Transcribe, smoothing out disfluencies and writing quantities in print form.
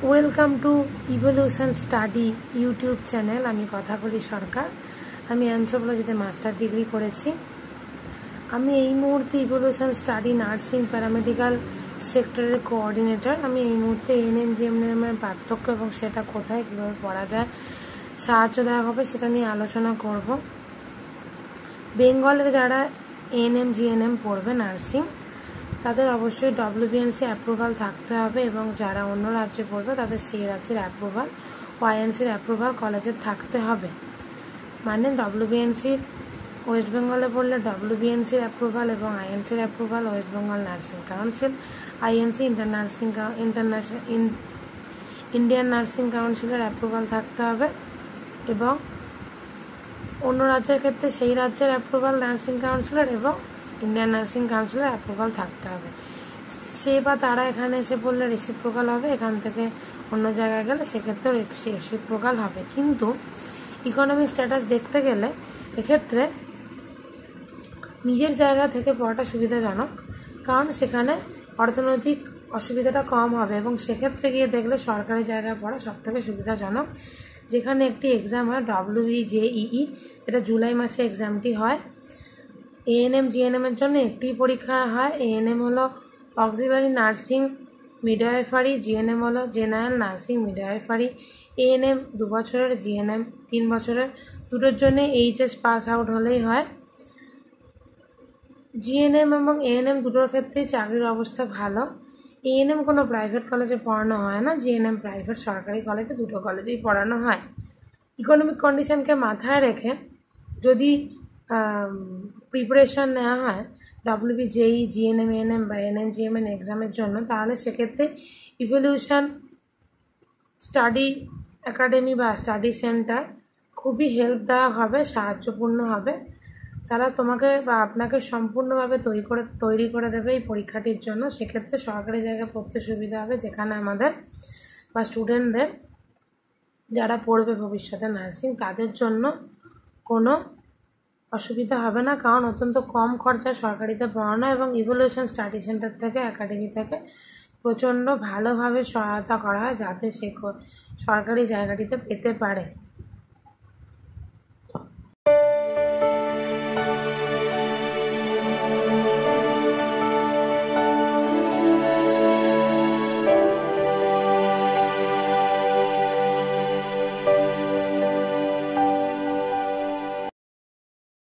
Welcome to evolution study YouTube channel. আমি কথা বলি সরকার। আমি অ্যানথ্রোপোলজিতে মাস্টার ডিগ্রি করেছি। আমি এই মুহূর্তে ইভলিউশন স্টাডি নার্সিং প্যারামেডিক্যাল সেক্টরের কোঅর্ডিনেটর। আমি এই মুহূর্তে এএনএম জিএনএমের পার্থক্য এবং সেটা কোথায় কীভাবে পড়া যায় সাহায্য দেওয়া হবে সেটা নিয়ে আলোচনা করব। বেঙ্গলের যারা এএনএম জিএনএম পড়বে নার্সিং তাদের অবশ্যই ডব্লিউবিএনসি অ্যাপ্রুভাল থাকতে হবে এবং যারা অন্য রাজ্যে পড়বে তাদের সেই রাজ্যের অ্যাপ্রুভাল ওয়াইএনসির অ্যাপ্রুভাল কলেজের থাকতে হবে। মানে ডব্লিউবিএনসির ওয়েস্ট বেঙ্গলে পড়লে ডব্লিউবিএনসির অ্যাপ্রুভাল এবং আইএনসির approval West Bengal nursing council, INC Indian nursing কাউন্সিলের অ্যাপ্রুভাল থাকতে হবে এবং অন্য রাজ্যের ক্ষেত্রে সেই রাজ্যের অ্যাপ্রুভাল নার্সিং কাউন্সিলর এবং ইন্ডিয়ান নার্সিং কাউন্সিলের অ্যাপ্রুভাল থাকতে হবে। সে বা তারা এখানে এসে পড়লে রেসিপ্রোকাল হবে, এখান থেকে অন্য জায়গায় গেলে সেক্ষেত্রেও রেসিপ্রোকাল হবে। কিন্তু ইকোনমিক স্ট্যাটাস দেখতে গেলে এক্ষেত্রে নিজের জায়গা থেকে পড়াটা সুবিধাজনক, কারণ সেখানে অর্থনৈতিক অসুবিধাটা কম হবে এবং সেক্ষেত্রে গিয়ে দেখলে সরকারি জায়গায় পড়া সবথেকে সুবিধাজনক। যেখানে একটি এক্সাম হয় WBJEE, এটা জুলাই মাসে এক্সামটি হয়। এএনএম জিএনএমের জন্য একটি পরীক্ষা হয়। এএনএম হলো অক্সিলারি নার্সিং মিডওয়াইফারি, জিএনএম হলো জেনারেল নার্সিং মিডওয়াইফারি। এএনএম 2 বছরের, জিএনএম 3 বছরের। দুটোর জন্য এইচএস পাস আউট হলেই হয়। জিএনএম এবং এএনএম দুটোর ক্ষেত্রেই চাকরির অবস্থা ভালো। এএনএম কোনো প্রাইভেট কলেজে পড়ানো হয় না, জিএনএম প্রাইভেট সরকারি কলেজে, দুটো কলেজেই পড়ানো হয়। ইকোনমিক কন্ডিশনকে মাথায় রেখে যদি প্রিপারেশন নেওয়া হয় WBJEE, জিএনএম, এএনএম বা এএনএম জিএনএম এক্সামের জন্য, তাহলে সেক্ষেত্রে ইভলিউশন স্টাডি একাডেমি বা স্টাডি সেন্টার খুবই হেল্প দেওয়া হবে, সাহায্যপূর্ণ হবে। তারা তোমাকে বা আপনাকে সম্পূর্ণভাবে তৈরি করে দেবে এই পরীক্ষাটির জন্য। সেক্ষেত্রে সরকারি জায়গায় পড়তে সুবিধা হবে, যেখানে আমাদের বা স্টুডেন্টদের যারা পড়বে ভবিষ্যতে নার্সিং তাদের জন্য কোনো অসুবিধা হবে না, কারণ অত্যন্ত কম খরচায় সরকারিতে পড়ানো এবং ইভলিউশন স্টাডি সেন্টার থেকে একাডেমি থেকে প্রচণ্ড ভালোভাবে সহায়তা করা হয় যাতে সে সরকারি জায়গাটিতে পেতে পারে।